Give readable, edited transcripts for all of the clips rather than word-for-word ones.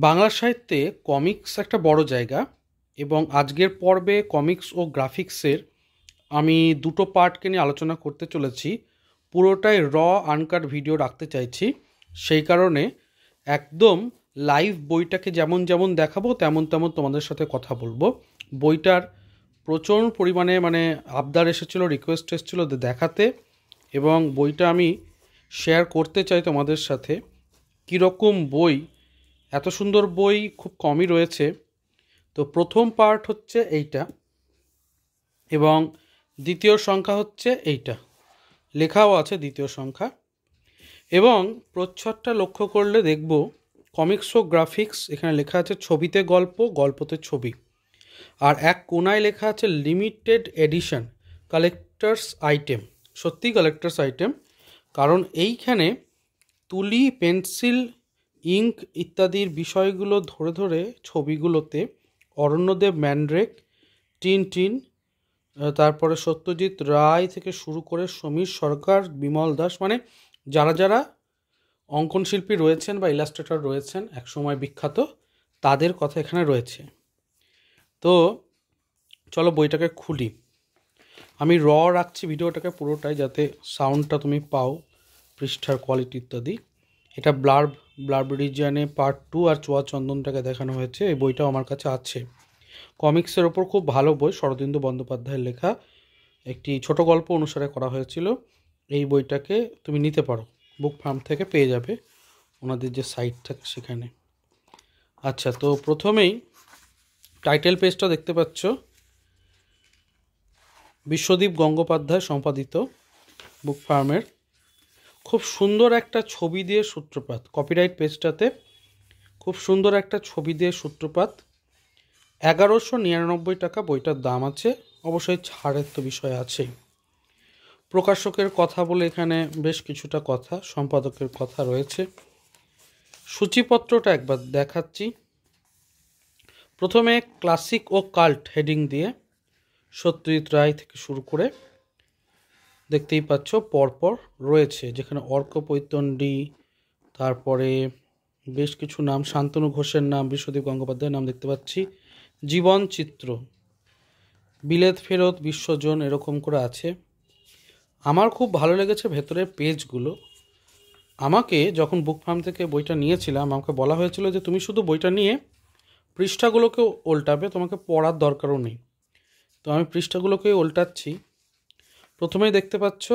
বাংলা সাহিত্যে কমিক্স একটা বড় জায়গা এবং আজকের পর্বে কমিক্স ও গ্রাফিক্সের আমি দুটো পার্টকে নিয়ে আলোচনা করতে চলেছি। পুরোটাই আনকাট ভিডিও রাখতে চাইছি, সেই কারণে একদম লাইভ বইটাকে যেমন যেমন দেখাবো তেমন তেমন তোমাদের সাথে কথা বলবো। বইটার প্রচুর পরিমাণে আবদার এসেছিলো, রিকোয়েস্ট এসেছিলো দেখাতে, এবং বইটা আমি শেয়ার করতে চাই তোমাদের সাথে। কীরকম বই, এত সুন্দর বই খুব কমই রয়েছে। তো প্রথম পার্ট হচ্ছে এইটা এবং দ্বিতীয় সংখ্যা হচ্ছে এইটা, লেখাও আছে দ্বিতীয় সংখ্যা। এবং প্রচ্ছদটা লক্ষ্য করলে দেখব কমিক্স ও গ্রাফিক্স, এখানে লেখা আছে ছবিতে গল্প, গল্পতে ছবি। আর এক কোনায় লেখা আছে লিমিটেড এডিশন কালেক্টার্স আইটেম। সত্যিই কালেক্টার্স আইটেম, কারণ এইখানে তুলি, পেন্সিল, ইঙ্ক ইত্যাদির বিষয়গুলো ধরে ধরে ছবিগুলোতে অরণ্যদেব, ম্যান্ড্রেক, টিনটিন, তারপরে সত্যজিৎ রায় থেকে শুরু করে সমীর সরকার, বিমল দাস, যারা যারা অঙ্কন শিল্পী রয়েছেন বা ইলাস্ট্রেটর রয়েছেন একসময় বিখ্যাত, তাদের কথা এখানে রয়েছে। তো চলো বইটাকে খুলি। আমি রাখছি ভিডিওটাকে পুরোটাই, যাতে সাউন্ডটা তুমি পাও, পৃষ্ঠার কোয়ালিটি ইত্যাদি। এটা ব্লার্ব রিজিয়নে পার্ট 2 আর চুয়া চন্দনটাকে দেখানো হয়েছে। এই বইটাও আমার কাছে আছে। কমিক্সের ওপর খুব ভালো বই, শরদিন্দু বন্দ্যোপাধ্যায়ের লেখা, একটি ছোট গল্প অনুসারে করা হয়েছিল। এই বইটাকে তুমি নিতে পারো, বুক ফার্ম থেকে পেয়ে যাবে, ওনাদের যে সাইট থাকে সেখানে। আচ্ছা, তো প্রথমেই টাইটেল পেজটা দেখতে পাচ্ছ, বিশ্বদীপ গঙ্গোপাধ্যায় সম্পাদিত, বুক ফার্মের। খুব সুন্দর একটা ছবি দিয়ে সূত্রপাত, কপিরাইট পেজটাতে খুব সুন্দর একটা ছবি দিয়ে সূত্রপাত। 1199 টাকা বইটার দাম আছে, অবশ্যই ছাড়ের তো বিষয় আছেই। প্রকাশকের কথা বলে এখানে বেশ কিছুটা কথা, সম্পাদকের কথা রয়েছে। সূচিপত্রটা একবার দেখাচ্ছি। প্রথমে ক্লাসিক ও কাল্ট হেডিং দিয়ে সত্যজিৎ রায় থেকে শুরু করে দেখতেই পাচ্ছ পরপর রয়েছে, যেখানে অর্ক পৈতণ্ডী, তারপরে বেশ কিছু নাম, শান্তনু ঘোষের নাম, বিশ্বদীপ গঙ্গোপাধ্যায়ের নাম দেখতে পাচ্ছি, জীবন চিত্র, বিলেত ফেরত, বিশ্বজন, এরকম করে আছে। আমার খুব ভালো লেগেছে ভেতরের পেজগুলো। আমাকে যখন বুক ফার্ম থেকে বইটা নিয়েছিলাম, আমাকে বলা হয়েছিল যে তুমি শুধু বইটা নিয়ে পৃষ্ঠাগুলোকেও উল্টাবে, তোমাকে পড়ার দরকারও নেই। তো আমি পৃষ্ঠাগুলোকে উল্টাচ্ছি। প্রথমেই দেখতে পাচ্ছ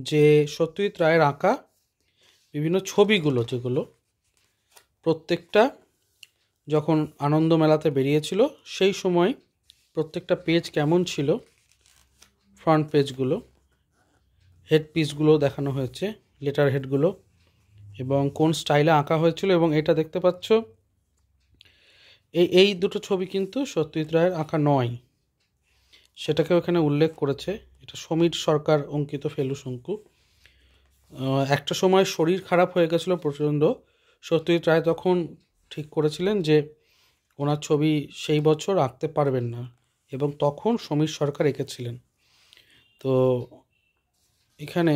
যে সত্যজিৎ রায়ের আঁকা বিভিন্ন ছবিগুলো, যেগুলো প্রত্যেকটা যখন আনন্দ মেলাতে বেরিয়েছিল সেই সময় প্রত্যেকটা পেজ কেমন ছিল, ফ্রন্ট পেজগুলো, হেড পিসগুলো দেখানো হয়েছে, লেটার হেডগুলো, এবং কোন স্টাইলে আঁকা হয়েছিল। এবং এটা দেখতে পাচ্ছ, এই দুটো ছবি কিন্তু সত্যজিৎ রায়ের আঁকা নয়, সেটাকেও এখানে উল্লেখ করেছে। এটা সমীর সরকার অঙ্কিত ফেলু শঙ্কু। একটা সময় শরীর খারাপ হয়ে গেছিলো প্রচণ্ড, সত্যজিৎ রায় তখন ঠিক করেছিলেন যে ওনার ছবি সেই বছর আঁকতে পারবেন না, এবং তখন সমীর সরকার এঁকেছিলেন। তো এখানে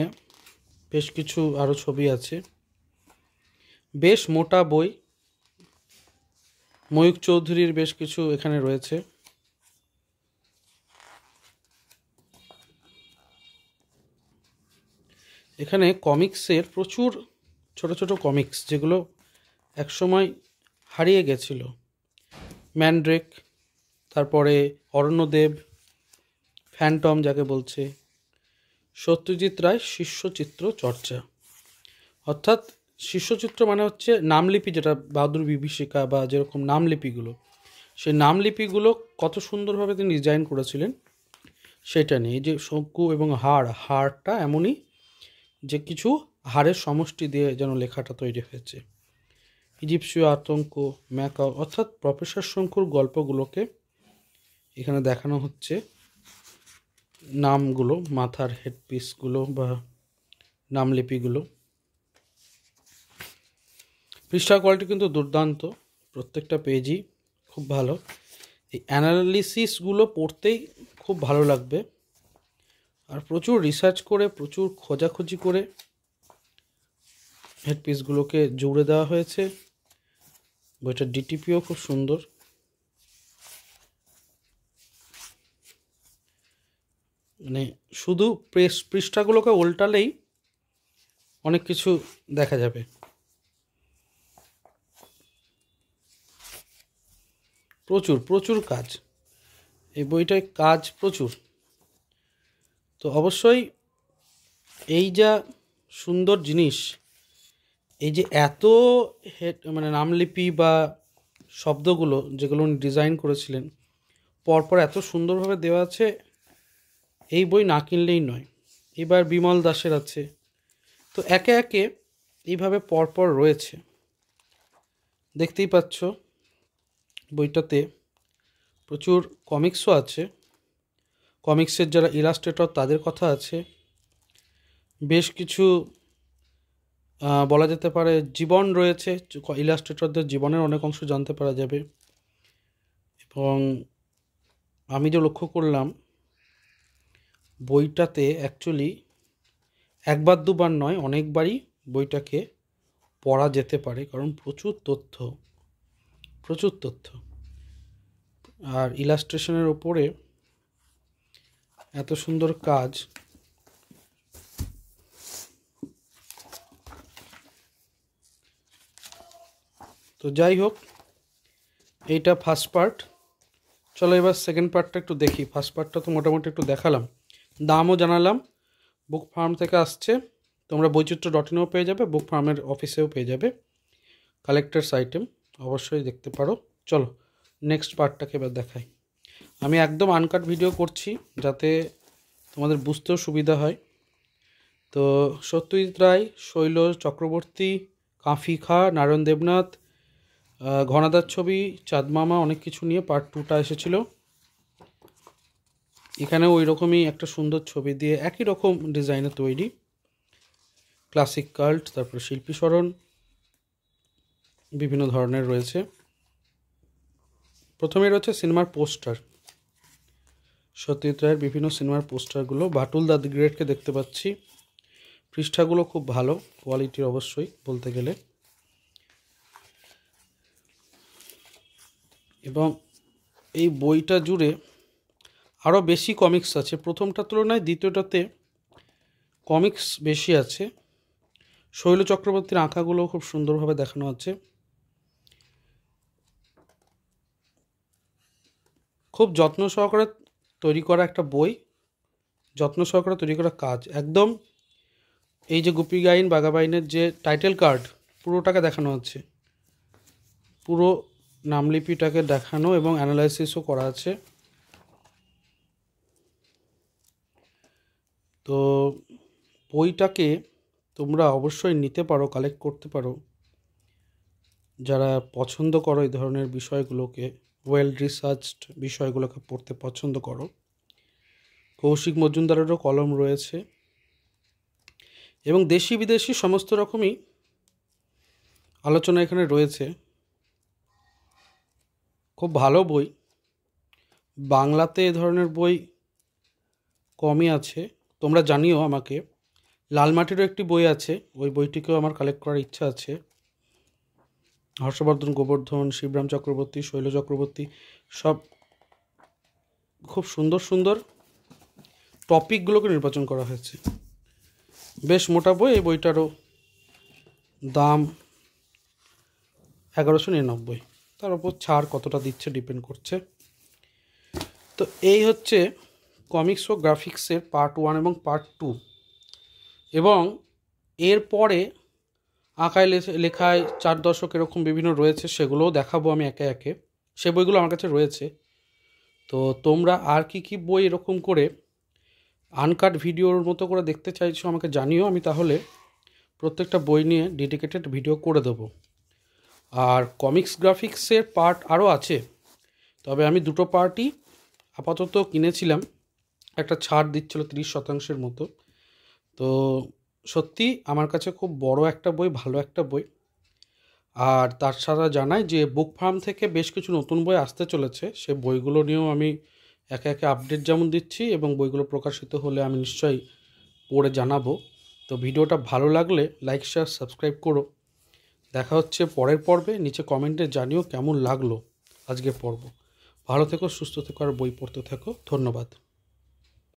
বেশ কিছু আরও ছবি আছে, বেশ মোটা বই, ময়ূক চৌধুরীর বেশ কিছু এখানে রয়েছে। এখানে কমিক্সের প্রচুর ছোট ছোট কমিক্স, যেগুলো একসময় হারিয়ে গেছিল। ম্যান্ড্রেক, তারপরে অরণ্যদেব, ফ্যান্টম যাকে বলছে, সত্যজিৎ রায় শিষ্যচিত্র চর্চা। অর্থাৎ শিষ্যচিত্র মানে হচ্ছে নামলিপি, যেটা বাহাদুর বিভীষিকা বা যেরকম নামলিপিগুলো, সেই নামলিপিগুলো কত সুন্দরভাবে তিনি ডিজাইন করেছিলেন সেটা নিয়ে। এই যে শঙ্কু এবং হাড়টা এমনই যে কিছু হাড়ের সমষ্টি দিয়ে যেন লেখাটা তৈরি হয়েছে। ইজিপসীয় আতঙ্ক, ম্যাকাও, অর্থাৎ প্রফেসর শঙ্কুর গল্পগুলোকে এখানে দেখানো হচ্ছে, নামগুলো, মাথার হেডপিসগুলো বা নামলিপিগুলো। পৃষ্ঠার কোয়ালিটি কিন্তু দুর্দান্ত, প্রত্যেকটা পেজই খুব ভালো। এই অ্যানালিসিসগুলো পড়তেই খুব ভালো লাগবে, আর প্রচুর রিসার্চ করে, প্রচুর খোঁজাখুঁজি করে হেডপিসগুলোকে জুড়ে দেওয়া হয়েছে। বইটার ডিটিপিও খুব সুন্দর। মানে শুধু পৃষ্ঠাগুলোকে উল্টালেই অনেক কিছু দেখা যাবে। প্রচুর প্রচুর কাজ, এই বইটায় কাজ প্রচুর। তো অবশ্যই এই যা সুন্দর জিনিস, এই যে এত মানে নামলিপি বা শব্দগুলো যেগুলো উনি ডিজাইন করেছিলেন পরপর এত সুন্দরভাবে দেওয়া আছে, এই বই না কিনলেই নয়। এবার বিমল দাসের আছে, তো একে একে এইভাবে পরপর রয়েছে। দেখতেই পাচ্ছ বইটাতে প্রচুর কমিক্সও আছে, কমিক্সের যারা ইলাস্ট্রেটর তাদের কথা আছে, বেশ কিছু বলা যেতে পারে জীবন রয়েছে, ইলাস্ট্রেটরদের জীবনের অনেক অংশ জানতে পারা যাবে। এবং আমি যে লক্ষ্য করলাম বইটাতে অ্যাকচুয়ালি একবার দুবার নয়, অনেকবারই বইটাকে পড়া যেতে পারে, কারণ প্রচুর তথ্য, প্রচুর তথ্য। আর ইলাস্ট্রেশনের ওপরে এত সুন্দর কাজ। তো যাই হোক, এইটা ফার্স্ট পার্ট। চলো এবার সেকেন্ড পার্টটা একটু দেখি। ফার্স্ট পার্টটা তো মোটামুটি একটু দেখালাম, দামও জানালাম। বুক ফার্ম থেকে আসছে, তোমরা বৈচিত্র্য.ইনেও পেয়ে যাবে, বুক ফার্মের অফিসেও পেয়ে যাবে। কালেক্টার্স আইটেম অবশ্যই দেখতে পারো। চলো নেক্সট পার্টটাকে এবার দেখাই। আমি একদম আনকাট ভিডিও করছি যাতে তোমাদের বুঝতেও সুবিধা হয়। তো সত্যজিৎ রায়, শৈল চক্রবর্তী, কাফি খা, নারায়ণ দেবনাথ, ঘনাদার ছবি, চাঁদমামা, অনেক কিছু নিয়ে পার্ট 2টা এসেছিল। এখানেও ওই রকমই একটা সুন্দর ছবি দিয়ে একই রকম ডিজাইনের তৈরি, ক্লাসিক কাল্ট, তারপরে শিল্পী স্মরণ, বিভিন্ন ধরনের রয়েছে। প্রথমে রয়েছে সিনেমার পোস্টার, সত্যজিৎ রায়ের বিভিন্ন সিনেমার পোস্টারগুলো। বাটুল দা দি গ্রেটকে দেখতে পাচ্ছি, পৃষ্ঠাগুলো খুব ভালো কোয়ালিটির অবশ্যই বলতে গেলে। এবং এই বইটা জুড়ে আরও বেশি কমিক্স আছে, প্রথমটার তুলনায় দ্বিতীয়টাতে কমিক্স বেশি আছে। শৈল চক্রবর্তীর আঁকাগুলো খুব সুন্দরভাবে দেখানো আছে। খুব যত্ন সহকারে তৈরি করা একটা বই, যত্ন সহকারে তৈরি করা কাজ একদম। এই যে গুপি গাইন বাঘাবাইনের যে টাইটেল কার্ড, পুরোটাকে দেখানো আছে, পুরো নামলিপিটাকে দেখানো এবং অ্যানালাইসিসও করা আছে। তো বইটাকে তোমরা অবশ্যই নিতে পারো, কালেক্ট করতে পারো যারা পছন্দ করো এই ধরনের বিষয়গুলোকে, ওয়েল রিসার্চড বিষয়গুলোকে পড়তে পছন্দ করো। কৌশিক মজুমদারেরও কলম রয়েছে এবং দেশি বিদেশি সমস্ত রকমই আলোচনা এখানে রয়েছে। খুব ভালো বই, বাংলাতে এ ধরনের বই কমই আছে। তোমরা জানিও আমাকে। লালমাটিরও একটি বই আছে, ওই বইটিকেও আমার কালেক্ট করার ইচ্ছা আছে। হর্ষবর্ধন গোবর্ধন, শিবরাম চক্রবর্তী, শৈল চক্রবর্তী, সব খুব সুন্দর সুন্দর টপিকগুলোকে নির্বাচন করা হয়েছে। বেশ মোটা বই। এই বইটারও দাম 1199, তার উপর ছাড় কতটা দিচ্ছে ডিপেন্ড করছে। তো এই হচ্ছে কমিক্স ও গ্রাফিক্সের পার্ট 1 এবং পার্ট 2। এবং এরপরে আঁকায় লেখায় 4 দশক এরকম বিভিন্ন রয়েছে, সেগুলোও দেখাবো আমি একে একে। সে বইগুলো আমার কাছে রয়েছে। তো তোমরা আর কি কি বই এরকম করে আনকাট ভিডিওর মতো করে দেখতে চাইছো আমাকে জানিও, আমি তাহলে প্রত্যেকটা বই নিয়ে ডেডিকেটেড ভিডিও করে দেবো। আর কমিক্স গ্রাফিক্সের পার্ট আরও আছে, তবে আমি 2টো পার্টই আপাতত কিনেছিলাম, একটা ছাড় দিচ্ছিল 30% মতো। তো সত্যি আমার কাছে খুব বড় একটা বই, ভালো একটা বই। আর তার ছাড়া জানাই যে বুক ফার্ম থেকে বেশ কিছু নতুন বই আসতে চলেছে, সে বইগুলো নিয়েও আমি একে একে আপডেট যেমন দিচ্ছি এবং বইগুলো প্রকাশিত হলে আমি নিশ্চয়ই পড়ে জানাবো। তো ভিডিওটা ভালো লাগলে লাইক শেয়ার সাবস্ক্রাইব করো। দেখা হচ্ছে পরের পর্বে। নিচে কমেন্টে জানিও কেমন লাগলো আজকের পর্ব। ভালো থেকো, সুস্থ থেকো আর বই পড়তে থেকো। ধন্যবাদ।